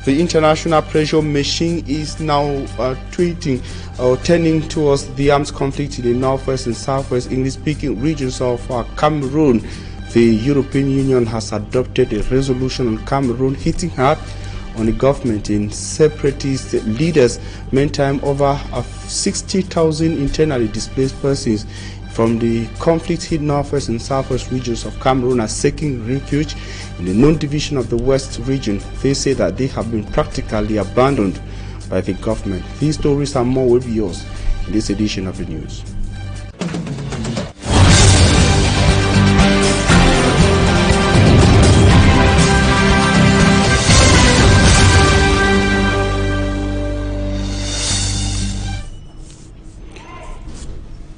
The international pressure machine is now turning towards the armed conflict in the northwest and southwest English-speaking regions of Cameroon. The European Union has adopted a resolution on Cameroon hitting hard on the government and separatist leaders. Meantime, over 60,000 internally displaced persons from the conflict-hit northwest and southwest regions of Cameroon are seeking refuge in the Noun division of the west region. They say that they have been practically abandoned by the government. These stories and more will be yours in this edition of the news.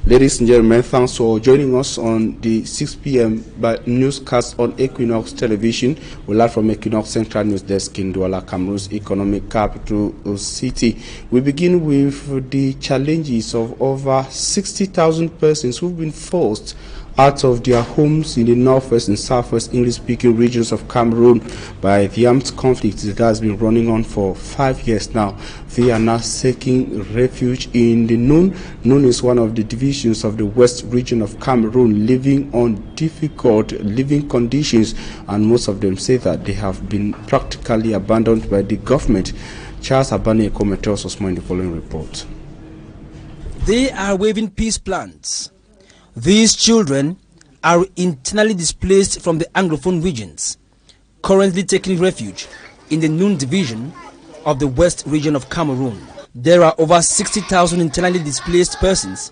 Ladies and gentlemen, thanks for joining us on the 6 p.m. newscast on Equinoxe television. We're live from Equinoxe Central News Desk in Douala, Cameroon's economic capital city. We begin with the challenges of over 60,000 persons who've been forced out of their homes in the northwest and southwest English-speaking regions of Cameroon by the armed conflict that has been running on for 5 years now. They are now seeking refuge in the Noun. Noun is one of the divisions of the west region of Cameroon, living on difficult living conditions, and most of them say that they have been practically abandoned by the government. Charles Abane commentates us more in the following report. They are waving peace plans. These children are internally displaced from the Anglophone regions, currently taking refuge in the Noun division of the west region of Cameroon. There are over 60,000 internally displaced persons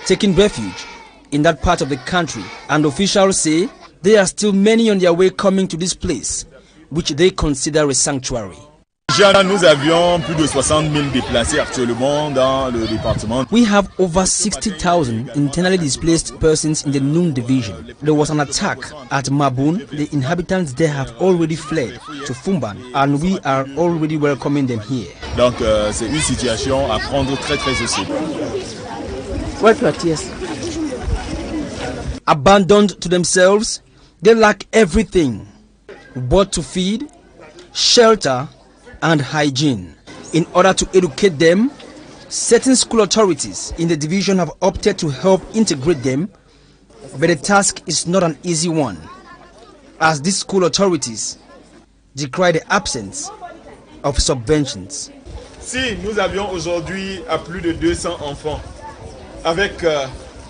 taking refuge in that part of the country, and officials say there are still many on their way coming to this place, which they consider a sanctuary. Nous avions plus de 60 000 déplacés actuellement dans le département. We have over 60,000 internally displaced persons in the Noun division. There was an attack at Maboun. The inhabitants there have already fled to Fumban, and we are already welcoming them here. Donc c'est une situation à prendre très au sérieux. Wipe your tears. Abandoned to themselves, they lack everything: what to feed, shelter, and hygiene. In order to educate them, certain school authorities in the division have opted to help integrate them, but the task is not an easy one, as these school authorities decry the absence of subventions. Si nous avions aujourd'hui à plus de 200 enfants avec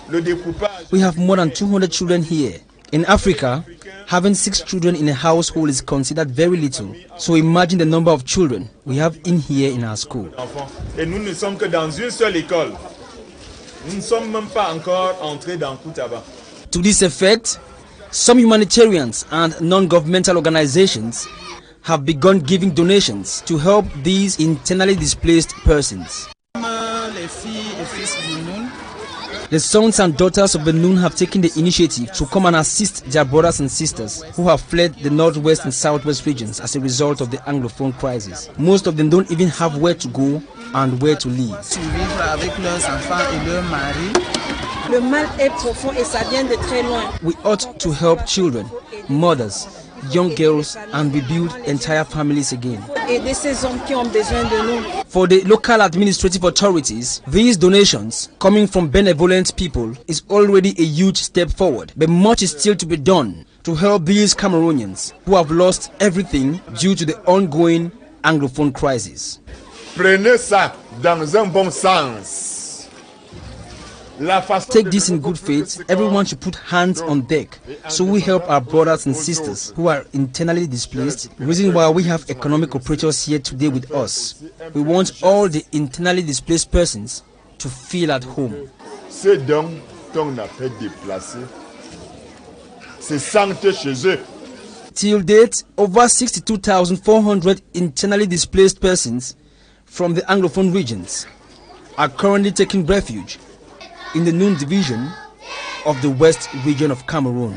le découpage. We have more than 200 children here. In Africa, having 6 children in a household is considered very little. So imagine the number of children we have in here in our school. Et nous ne sommes que dans une seule école. Nous ne sommes même pas encore entrés dans Koutaba. To this effect, some humanitarians and non-governmental organizations have begun giving donations to help these internally displaced persons. The sons and daughters of the Noun have taken the initiative to come and assist their brothers and sisters who have fled the northwest and southwest regions as a result of the Anglophone crisis. Most of them don't even have where to go and where to live. Le mal est profond et ça vient de très loin. We ought to help children, mothers, young girls, and rebuild entire families again. Aider ces hommes qui ont besoin de nous. For the local administrative authorities, these donations coming from benevolent people is already a huge step forward, but much is still to be done to help these Cameroonians who have lost everything due to the ongoing Anglophone crisis. Prenez ça dans un bon sens. Take this in good faith. Everyone should put hands on deck so we help our brothers and sisters who are internally displaced. The reason why we have economic operators here today with us, we want all the internally displaced persons to feel at home. Ceux dont on a fait déplacer, se sentent chez eux. Till date, over 62,400 internally displaced persons from the Anglophone regions are currently taking refuge in the Noun division of the west region of Cameroon.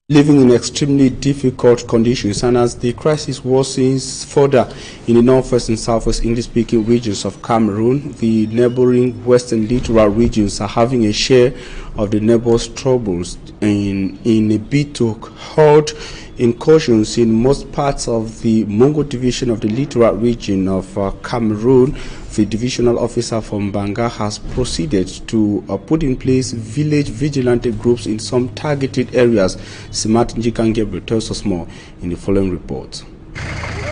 living in extremely difficult conditions, and as the crisis worsens further in the northwest and southwest English-speaking regions of Cameroon, the neighboring western littoral regions are having a share of the neighbors' troubles in a bid to halt incursions in most parts of the Mongo division of the littoral region of Cameroon. The divisional officer from Banga has proceeded to put in place village vigilante groups in some targeted areas. Simat Njikangebro tells us more in the following report.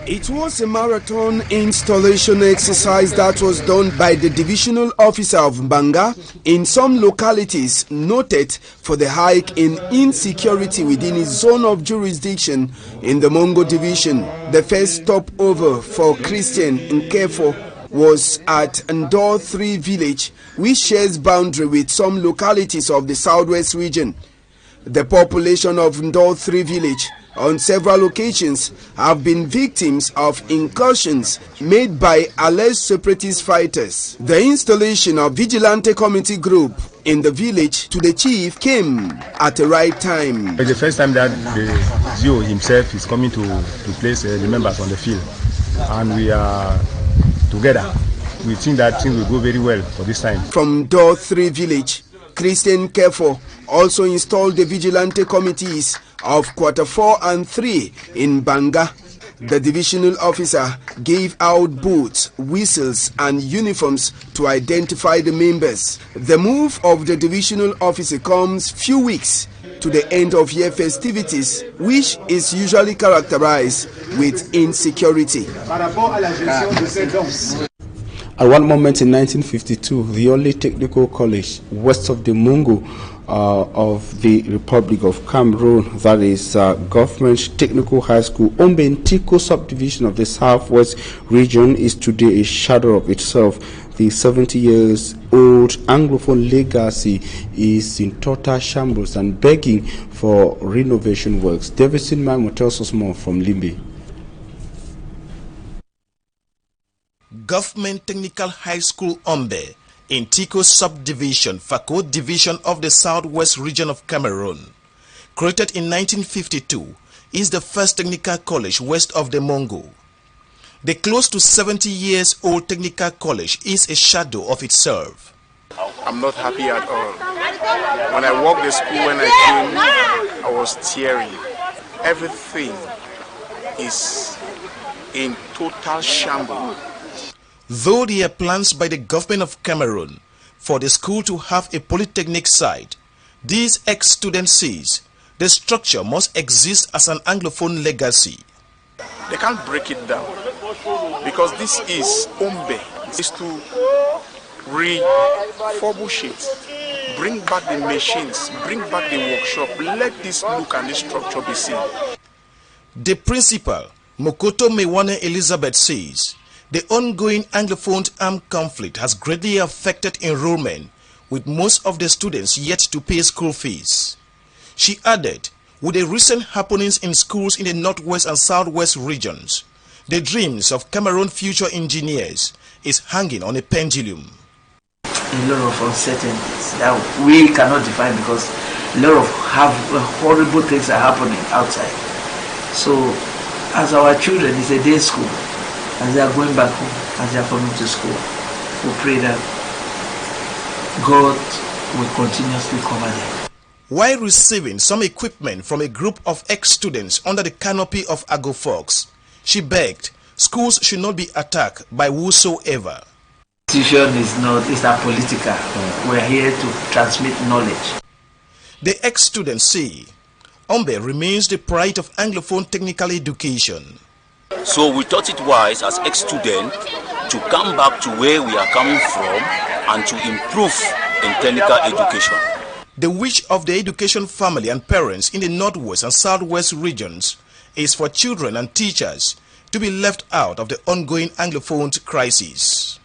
It was a marathon installation exercise that was done by the divisional officer of Banga in some localities noted for the hike in insecurity within his zone of jurisdiction in the Mongo division. The first stopover for Christian Nkefo was at Ndor 3 village, which shares boundary with some localities of the southwest region. The population of Ndor 3 village on several occasions have been victims of incursions made by alleged separatist fighters. The installation of Vigilante committee group in the village to the chief came at the right time. It's the first time that the Zio himself is coming to place the members on the field, and we are together. We think that things will go very well for this time. From Ndor 3 village, Christian Kefo also installed the vigilante committees of quarter 4 and 3 in Banga. The divisional officer gave out boots, whistles and uniforms to identify the members. The move of the divisional officer comes few weeks to the end of year festivities, which is usually characterized with insecurity. At one moment in 1952, the only technical college west of the Mongo of the Republic of Cameroon, that is Government Technical High School, Ombe Ntiko subdivision of the Southwest region, is today a shadow of itself. The 70-year-old Anglophone legacy is in total shambles and begging for renovation works. Davidson Mamo tells us more from Limbe. Government Technical High School Ombe in Tiko subdivision, Fako division of the southwest region of Cameroon, created in 1952, is the first technical college west of the Mongo. The close to 70 years old technical college is a shadow of itself. I'm not happy at all. When I walked the school when I came, I was tearing. Everything is in total shambles. Though there are plans by the government of Cameroon for the school to have a polytechnic site, these ex-students says the structure must exist as an Anglophone legacy. They can't break it down because this is Ombe. It's to refurbish it, bring back the machines, bring back the workshop, let this look and this structure be seen. The principal, Mokoto Mewane Elizabeth, says the ongoing Anglophone armed conflict has greatly affected enrollment, with most of the students yet to pay school fees. She added, with the recent happenings in schools in the northwest and southwest regions, the dreams of Cameroon future engineers is hanging on a pendulum. A lot of uncertainties that we cannot define because a lot of horrible things are happening outside. So, as our children, it's a day school. As they are going back home, as they are coming to school, we pray that God will continuously cover them. While receiving some equipment from a group of ex-students under the canopy of Agofox, she begged schools should not be attacked by whosoever. Institution is not political. We are here to transmit knowledge. The ex-students say Ombe remains the pride of Anglophone technical education. So we thought it wise as ex-students to come back to where we are coming from and to improve in technical education. The wish of the education family and parents in the northwest and southwest regions is for children and teachers to be left out of the ongoing Anglophone crisis.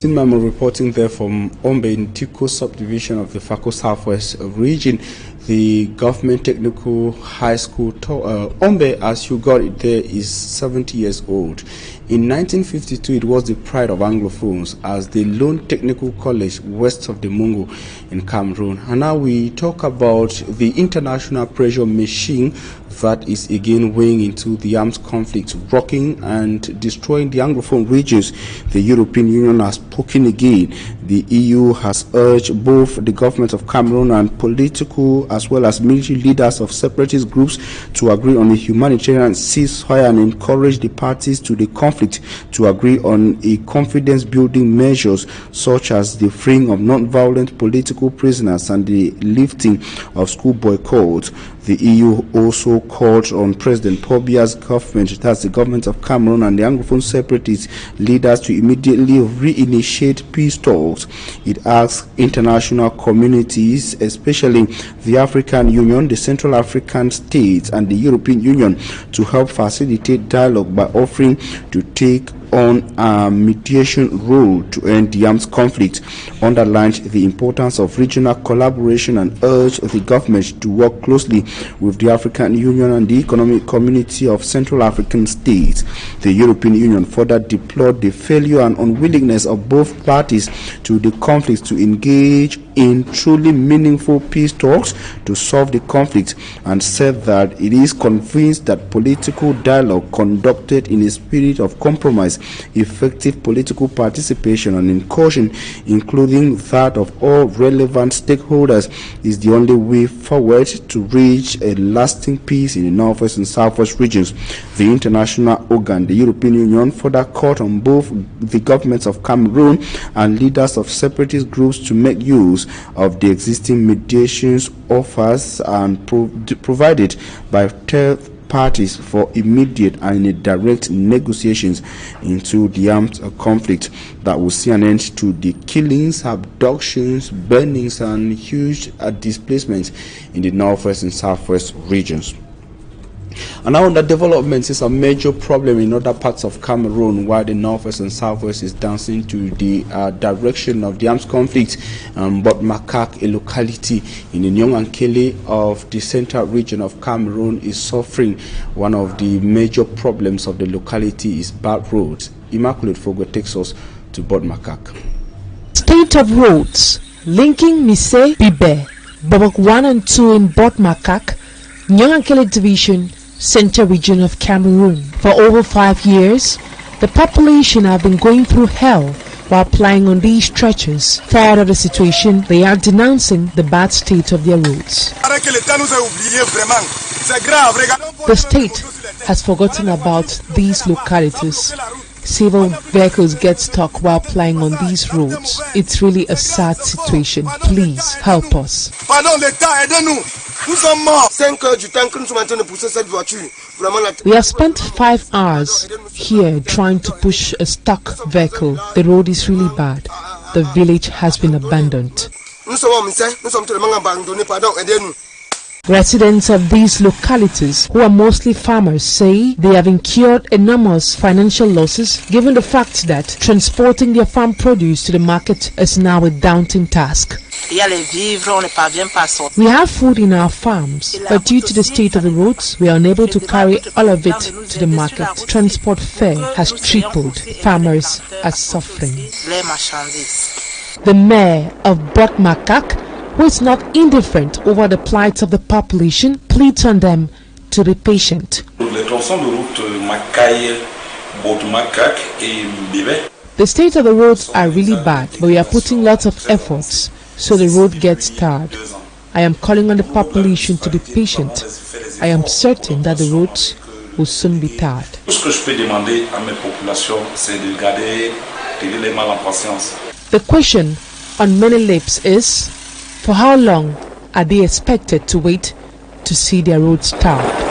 Mamo reporting there from Ombe Ntiko subdivision of the Fako Southwest region. The Government Technical High School, Ombe, as you got it there, is 70 years old. In 1952, it was the pride of Anglophones as the lone technical college west of the Mungo in Cameroon. And now we talk about the international pressure machine that is again weighing into the armed conflict, rocking and destroying the Anglophone regions. The European Union has spoken again. The EU has urged both the government of Cameroon and political as well as military leaders of separatist groups to agree on a humanitarian ceasefire and encourage the parties to the conflict to agree on a confidence-building measures such as the freeing of non-violent political prisoners and the lifting of school boycotts. The EU also called on President Paul Biya's government, that's the government of Cameroon, and the Anglophone separatist leaders to immediately reinitiate peace talks. It asks international communities, especially the African Union, the Central African states, and the European Union, to help facilitate dialogue by offering to take on a mediation role to end the armed conflict, underlined the importance of regional collaboration and urged the government to work closely with the African Union and the Economic Community of Central African States. The European Union further deplored the failure and unwillingness of both parties to the conflict to engage in truly meaningful peace talks to solve the conflict, and said that it is convinced that political dialogue conducted in a spirit of compromise, effective political participation and inclusion, including that of all relevant stakeholders, is the only way forward to reach a lasting peace in the northwest and southwest regions. The international organ, the European Union, further called on both the governments of Cameroon and leaders of separatist groups to make use of the existing mediations offers and provided by third parties for immediate and direct negotiations into the armed conflict that will see an end to the killings, abductions, burnings, and huge displacements in the northwest and southwest regions. And now the development is a major problem in other parts of Cameroon, while the northwest and southwest is dancing to the direction of the armed conflict. But Makak, a locality in the Nyong of the central region of Cameroon, is suffering. One of the major problems of the locality is bad roads. Immaculate Fogo takes us to Bod Makak. State of roads linking Mise, Bibe, Bobok 1 and 2 in Bod Makak, Nyong division, Central region of Cameroon. For over 5 years, the population have been going through hell while plying on these stretches. Tired of the situation, they are denouncing the bad state of their roads. The state has forgotten about these localities. Several vehicles get stuck while plying on these roads. It's really a sad situation. Please help us. We have spent 5 hours here trying to push a stuck vehicle. The road is really bad. The village has been abandoned. Residents of these localities, who are mostly farmers, say they have incurred enormous financial losses given the fact that transporting their farm produce to the market is now a daunting task. We have food in our farms, but due to the state of the roads, we are unable to carry all of it to the market. Transport fare has tripled. Farmers are suffering. The mayor of Bod Makak, who is not indifferent over the plight of the population, pleads on them to be patient. The state of the roads are really bad, but we are putting lots of efforts so the road gets tarred. I am calling on the population to be patient. I am certain that the roads will soon be tarred. The question on many lips is, for how long are they expected to wait to see their roads tarred?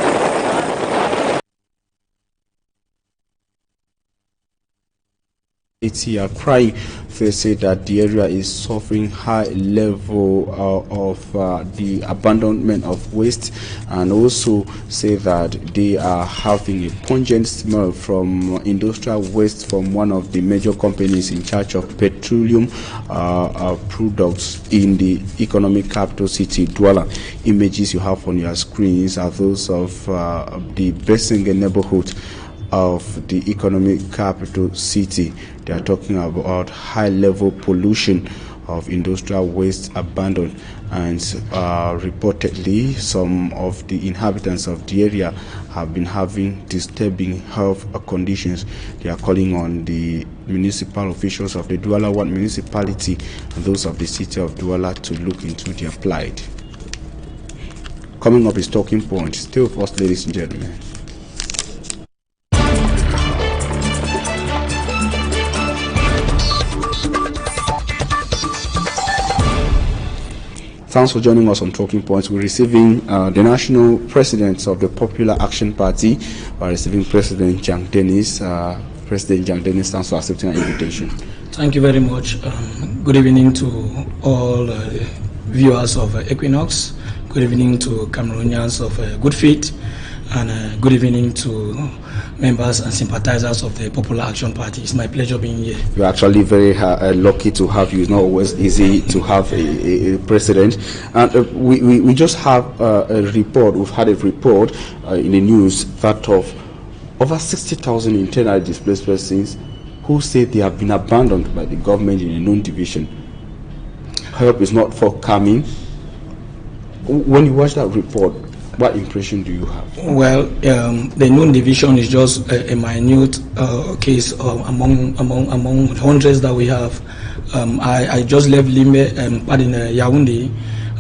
It's here crying. They say that the area is suffering high level of the abandonment of waste, and also say that they are having a pungent smell from industrial waste from one of the major companies in charge of petroleum products in the economic capital city, Douala. Images you have on your screens are those of the Bessinge neighborhood of the economic capital city. They are talking about high-level pollution of industrial waste abandoned, and reportedly some of the inhabitants of the area have been having disturbing health conditions. They are calling on the municipal officials of the Douala 1 municipality and those of the city of Douala to look into their plight. Coming up is Talking Point. Still first, ladies and gentlemen. Thanks for joining us on Talking Points. We're receiving the national president of the Popular Action Party. We're receiving President Jang Dennis. President Jang Dennis, thanks for accepting our invitation. Thank you very much. Good evening to all viewers of Equinoxe. Good evening to Cameroonians of good faith. And good evening to members and sympathizers of the Popular Action Party. It's my pleasure being here. You're actually very lucky to have you. It's not always easy to have a president. And we just have a report. We've had a report in the news that of over 60,000 internally displaced persons who say they have been abandoned by the government in a Noun division. Help is not forthcoming. When you watch that report, what impression do you have? Well, the Noun division is just a minute case among hundreds that we have. I just left Limbe, Yaoundé,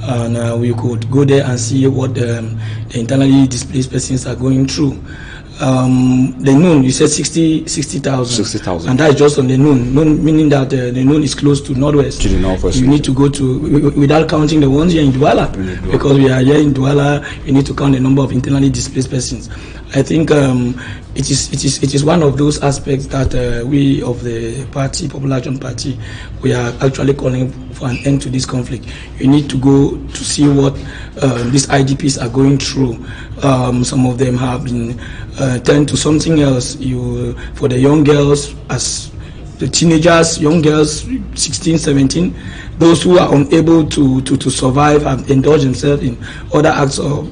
and we could go there and see what the internally displaced persons are going through. The Noun, you said 60,000. 60,000. And that is just on the Noun. Noun meaning that the Noun is close to Northwest. To the Northwest. You need to go to, without counting the ones here in Douala. Because we are here in Douala, you need to count the number of internally displaced persons. I think it is one of those aspects that we of the party, Popular Action Party, we are actually calling for an end to this conflict. You need to go to see what these IDPs are going through. Some of them have been turned to something else. For the young girls, as the teenagers, young girls, 16, 17, those who are unable to survive and indulge themselves in other acts of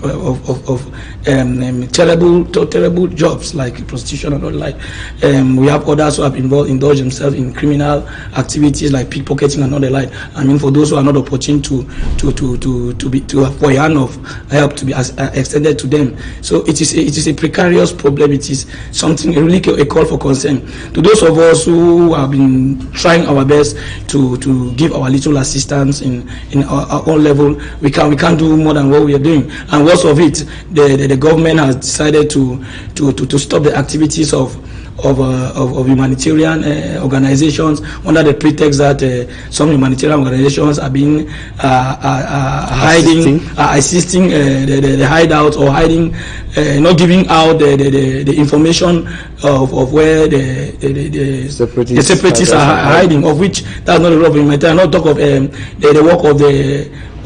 terrible jobs like prostitution and all like. We have others who have indulged themselves in criminal activities like pickpocketing and all the like. I mean, for those who are not opportune to for a hand of help to be extended to them. So it is a precarious problem. It is something really a call for concern to those of us who have been trying our best to give our little assistance in our own level. We can't do more than what we are doing. And worst of it, the government has decided to stop the activities of humanitarian organizations under the pretext that some humanitarian organizations are being assisting the hideouts or hiding, not giving out the information of where the separatists are hiding, of which that's not a lot of humanitarian. Not talk of the work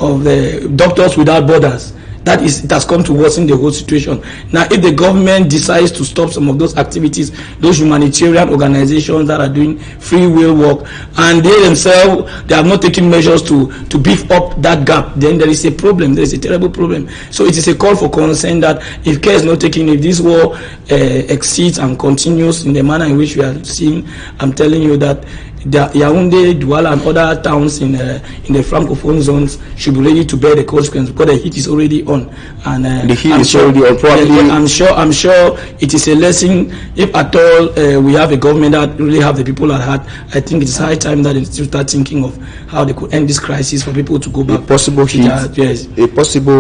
of the Doctors Without Borders. It has come to worsen the whole situation. Now, if the government decides to stop some of those activities, those humanitarian organizations that are doing free will work, and they themselves, they have not taken measures to beef up that gap, then there is a problem. There is a terrible problem. So it is a call for concern that if care is not taken, if this war exceeds and continues in the manner in which we are seeing, I'm telling you that Yaoundé, Douala, and other towns in the francophone zones should be ready to bear the consequences because the heat is already on. And the heat is already on. Probably, I'm sure it is a lesson. If at all we have a government that really have the people at heart, I think it's high time that they start thinking of how they could end this crisis for people to go back. A possible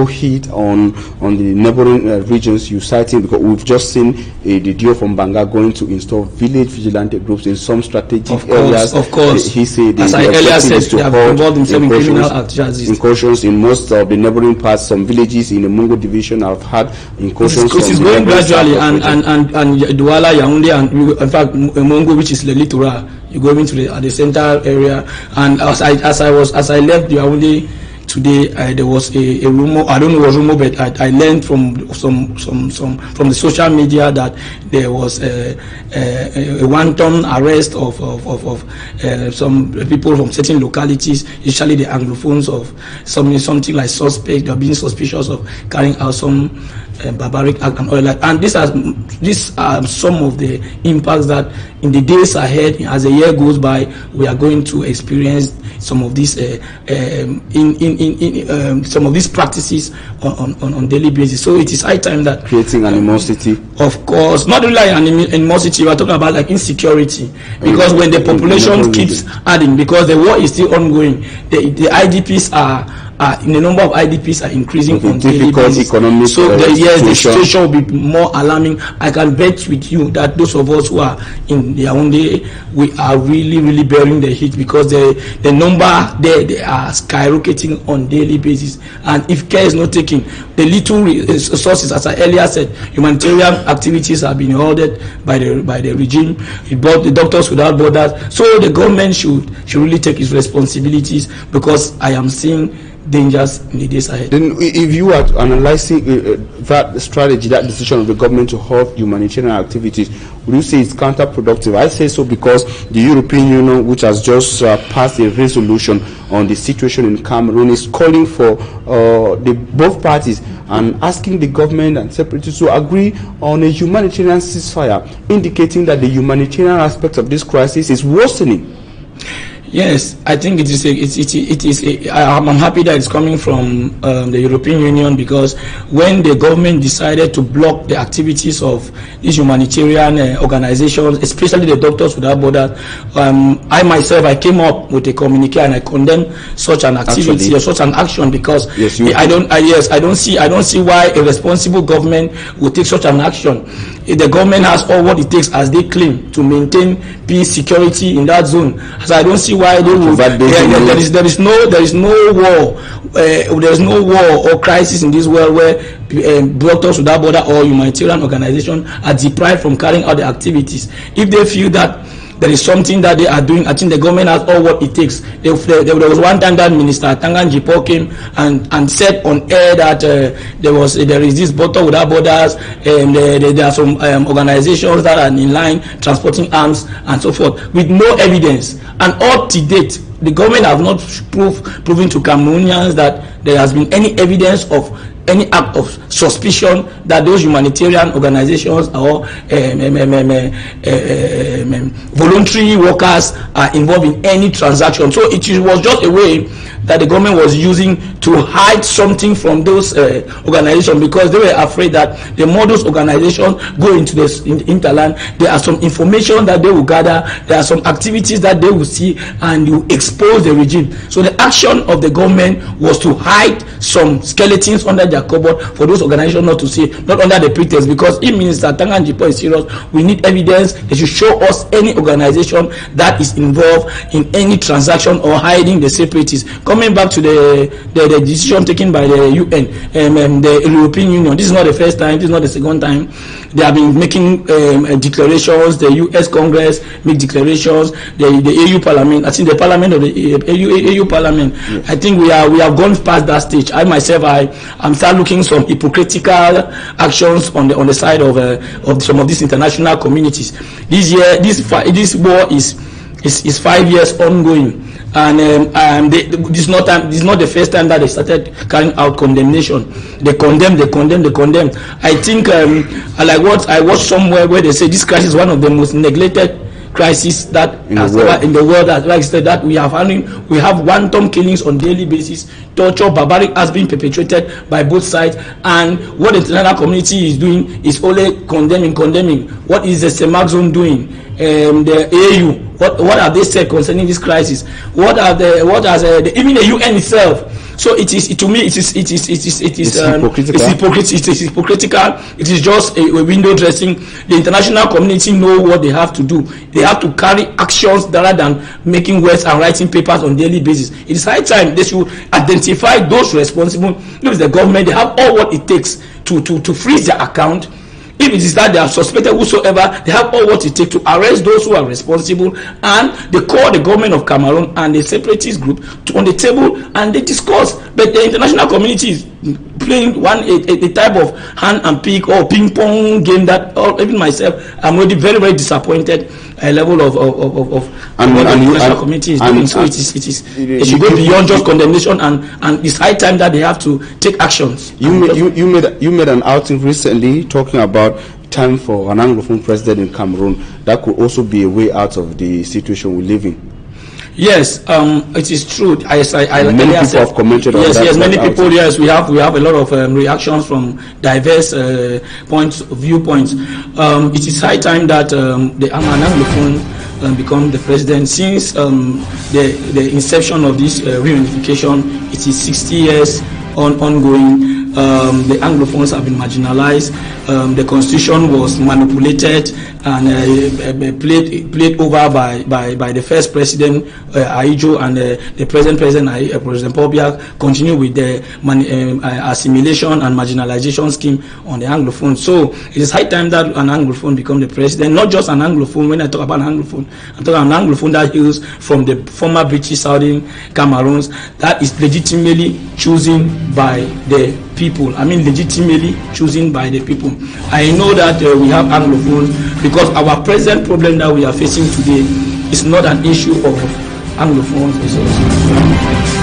heat on the neighboring regions you citing, because we've just seen the deal from Banga going to install village vigilante groups in some strategic areas. Of course, he said, as I earlier said, they have involved themselves in criminal activities. Incursions in most of the neighboring parts. Some villages in the Mungo division have had incursions. It is going gradually, and Douala, Yaoundé, and in fact Mungo, which is the Litora, you go into the center area. And as I left Yaoundé today, there was a rumor. I don't know what rumor, but I learned from the social media that there was a wanton arrest of some people from certain localities, usually the Anglophones, of something like suspect. They are being suspicious of carrying out some barbaric act and all that. And these are some of the impacts that in the days ahead, as the year goes by, we are going to experience some of these some of these practices on daily basis. So it is high time that creating animosity. Of course, not only animosity, we are talking about like insecurity, because when the population keeps adding, because the war is still ongoing, the IDPs are in the number of IDPs are increasing on daily basis. So the situation will be more alarming. I can bet with you that those of us who are in the Yaoundé, we are really bearing the heat, because the number there, they are skyrocketing on daily basis. And if care is not taken, the little resources, as I earlier said, humanitarian activities have been halted by the regime. It brought the Doctors Without Borders. So the government should really take its responsibilities, because I am seeing dangers in the days ahead. Then if you are analyzing that strategy, that decision of the government to halt humanitarian activities, would you say it's counterproductive? I say so because the European Union, which has just passed a resolution on the situation in Cameroon, is calling for both parties and asking the government and separatists to agree on a humanitarian ceasefire, indicating that the humanitarian aspect of this crisis is worsening. Yes, I think it is. I'm happy that it's coming from the European Union, because when the government decided to block the activities of these humanitarian organizations, especially the Doctors Without Borders, I myself came up with a communique and I condemn such an activity or such an action, because I don't see why a responsible government would take such an action. If the government has all what it takes, as they claim, to maintain peace, security in that zone, so I don't see why they would. There is no war or crisis in this world where Doctors Without Borders or humanitarian organizations are deprived from carrying out the activities. If they feel that there is something that they are doing, I think the government has all what it takes. There was one time that Minister Tangan Jipo came and said on air that there is this Doctors Without Borders, and there are some organizations that are in line transporting arms and so forth, with no evidence. And up to date, the government have not proven to Cameroonians that there has been any evidence of any act of suspicion that those humanitarian organizations or voluntary workers are involved in any transaction. So it was just a way that the government was using to hide something from those organizations, because they were afraid that the more those organizations go into the interland, there are some information that they will gather, there are some activities that they will see, and you expose the regime. So the action of the government was to hide some skeletons under their cupboard for those organizations not to see, not under the pretext, because if Minister Tangan Jipo is serious, we need evidence. They should show us any organization that is involved in any transaction or hiding the separatists. Coming back to the decision taken by the UN, the European Union, this is not the first time, this is not the second time. They have been making declarations. The US Congress make declarations. The EU Parliament, I think the Parliament of the EU Parliament, yes. I think we have gone past that stage. I myself, I'm start looking some hypocritical actions on the side of some of these international communities. This war is 5 years ongoing. And this is not the first time that they started carrying out condemnation. They condemn. I think like what I watched somewhere where they say this crisis is one of the most neglected crisis that in the world. As like I said, that we have wanton killings on daily basis, torture, barbaric has been perpetrated by both sides, and what the international community is doing is only condemning. What is the CEMAC zone doing? The AU, what have they said concerning this crisis? Even the UN itself? So it is hypocritical. It is just a window dressing. The international community know what they have to do. They have to carry actions rather than making words and writing papers on daily basis. It is high time they should identify those responsible. If it's the government, they have all what it takes to freeze their account. If it is that they are suspected whosoever, they have all what it takes to arrest those who are responsible, and they call the government of Cameroon and the separatist group on the table and they discuss. But the international community playing a type of hand and pick or ping pong game that even myself, I'm already very, very disappointed a level of what the international community is doing. So it should go beyond just condemnation, and it's high time that they have to take actions. You made an outing recently talking about time for an Anglophone president in Cameroon. That could also be a way out of the situation we live in. Yes, it is true. Many people have commented on that. Yes, many people. Yes, we have a lot of reactions from diverse viewpoints. It is high time that the Anglophone become the president. Since the inception of this reunification, it is 60 years ongoing. The Anglophones have been marginalized. The constitution was manipulated and played over by the first president Aijo, and the present president President Pobia continue with the assimilation and marginalization scheme on the Anglophone. So it is high time that an Anglophone become the president. Not just an Anglophone. When I talk about an Anglophone, I'm talking about an Anglophone that hails from the former British Southern Cameroons, that is legitimately chosen by the people. I mean, legitimately chosen by the people. I know that we have Anglophones, because our present problem that we are facing today is not an issue of Anglophones.